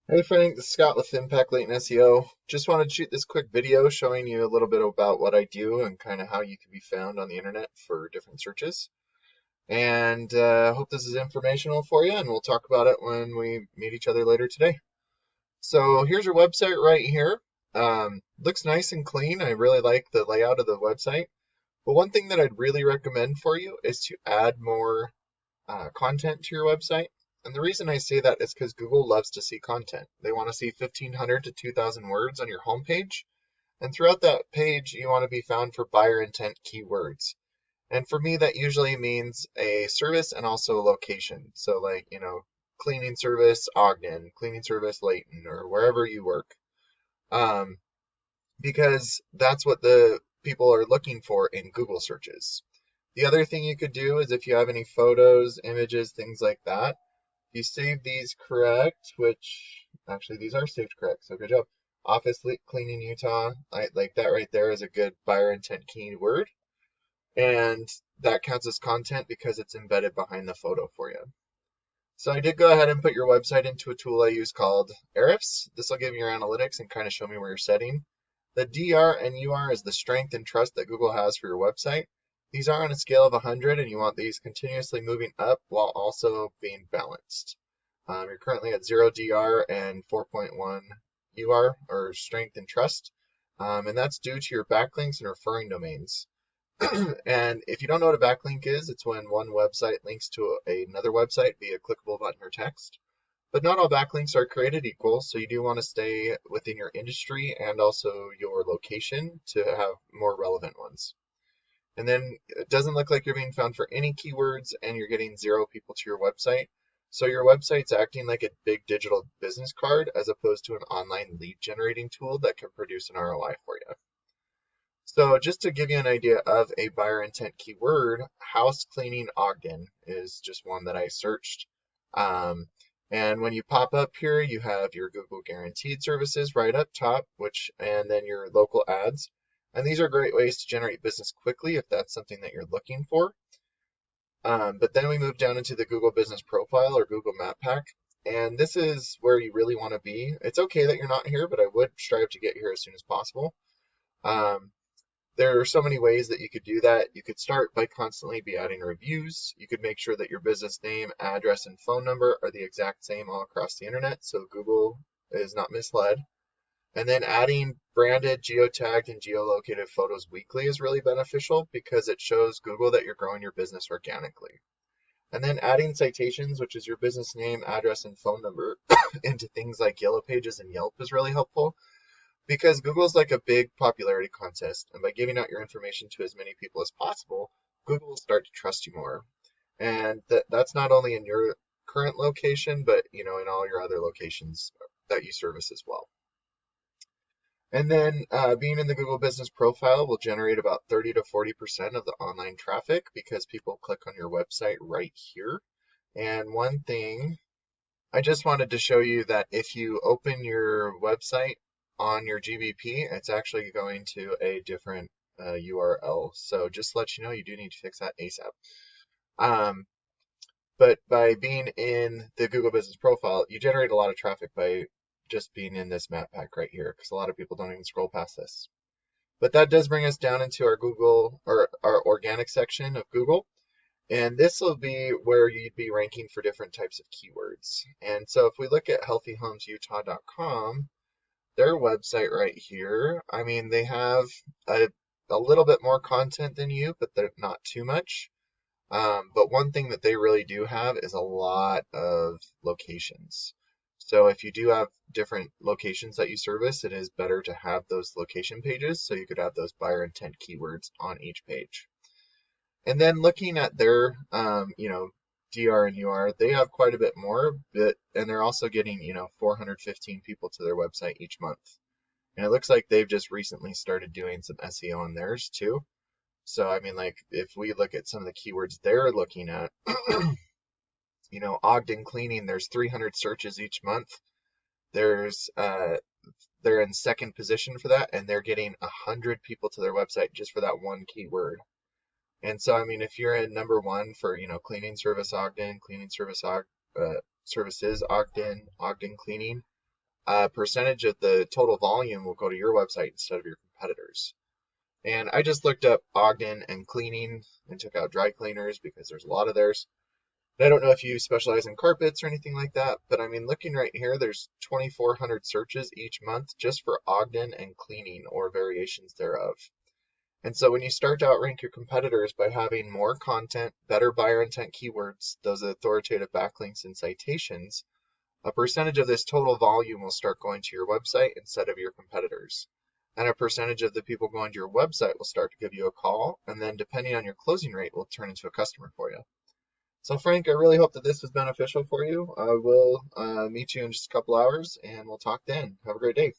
Hey Frank, this is Scott with Impact Latent SEO. Just wanted to shoot this quick video showing you a little bit about what I do and kind of how you can be found on the internet for different searches. And hope this is informational for you, and we'll talk about it when we meet each other later today. So here's your website right here. Looks nice and clean. I really like the layout of the website. But one thing that I'd really recommend for you is to add more content to your website. And the reason I say that is because Google loves to see content. They want to see 1,500 to 2,000 words on your homepage. And throughout that page, you want to be found for buyer intent keywords. And for me, that usually means a service and also a location. So, like, cleaning service Ogden, cleaning service Layton, or wherever you work. Um, because that's what the people are looking for in Google searches. The other thing you could do is if you have any photos, images, things like that, you save these correct, which actually these are saved correct, so good job. Office cleaning Utah, like that right there is a good buyer intent keyword, and that counts as content because it's embedded behind the photo for you. So I did go ahead and put your website into a tool I use called Ahrefs. This will give me your analytics and kind of show me where you're setting. The DR and UR is the strength and trust that Google has for your website. These are on a scale of 100, and you want these continuously moving up while also being balanced. You're currently at 0 DR and 4.1 UR, or strength and trust, and that's due to your backlinks and referring domains. And if you don't know what a backlink is, it's when one website links to another website via clickable button or text. But not all backlinks are created equal, so you do want to stay within your industry and also your location to have more relevant ones. And then it doesn't look like you're being found for any keywords and you're getting 0 people to your website. So your website's acting like a big digital business card as opposed to an online lead generating tool that can produce an ROI for you. So just to give you an idea of a buyer intent keyword, house cleaning Ogden is just one that I searched. And when you pop up here, you have your Google guaranteed services right up top, and then your local ads. And these are great ways to generate business quickly if that's something that you're looking for. But then we move down into the Google Business Profile or Google Map Pack. And this is where you really want to be. It's okay that you're not here, but I would strive to get here as soon as possible. Um, there are so many ways that you could do that. You could start by constantly be adding reviews. You could make sure that your business name, address, and phone number are the exact same all across the internet so Google is not misled. And then adding branded, geotagged, and geolocated photos weekly is really beneficial because it shows Google that you're growing your business organically. And then adding citations, which is your business name, address, and phone number, into things like Yellow Pages and Yelp is really helpful because Google's like a big popularity contest. And by giving out your information to as many people as possible, Google will start to trust you more. And that's not only in your current location, but in all your other locations that you service as well. And then being in the Google Business Profile will generate about 30 to 40% of the online traffic because people click on your website right here. And one thing, I just wanted to show you that if you open your website on your GBP, it's actually going to a different URL. So just to let you know, you do need to fix that ASAP. But by being in the Google Business Profile, you generate a lot of traffic by just being in this map pack right here, because a lot of people don't even scroll past this. But that does bring us down into our Google or our organic section of Google. And this will be where you'd be ranking for different types of keywords. And so if we look at healthyhomesutah.com, their website right here, I mean, they have a little bit more content than you, but they're not too much. But one thing that they really do have is a lot of locations. So if you do have different locations that you service, it is better to have those location pages so you could have those buyer intent keywords on each page. And then looking at their, DR and UR, they have quite a bit more, and they're also getting, 415 people to their website each month. And it looks like they've just recently started doing some SEO on theirs too. So, I mean, like, if we look at some of the keywords they're looking at, Ogden cleaning, there's 300 searches each month. There's, they're in second position for that, and they're getting 100 people to their website just for that one keyword. And so, I mean, if you're in number one for, cleaning service Ogden, cleaning service services Ogden, Ogden cleaning, a percentage of the total volume will go to your website instead of your competitors. And I just looked up Ogden and cleaning and took out dry cleaners because there's a lot of theirs. I don't know if you specialize in carpets or anything like that, but I mean, looking right here, there's 2,400 searches each month just for Ogden and cleaning or variations thereof. And so when you start to outrank your competitors by having more content, better buyer intent keywords, those authoritative backlinks and citations, a percentage of this total volume will start going to your website instead of your competitors. And a percentage of the people going to your website will start to give you a call, and then depending on your closing rate, will turn into a customer for you. So Frank, I really hope that this was beneficial for you. I will meet you in just a couple hours, and we'll talk then. Have a great day.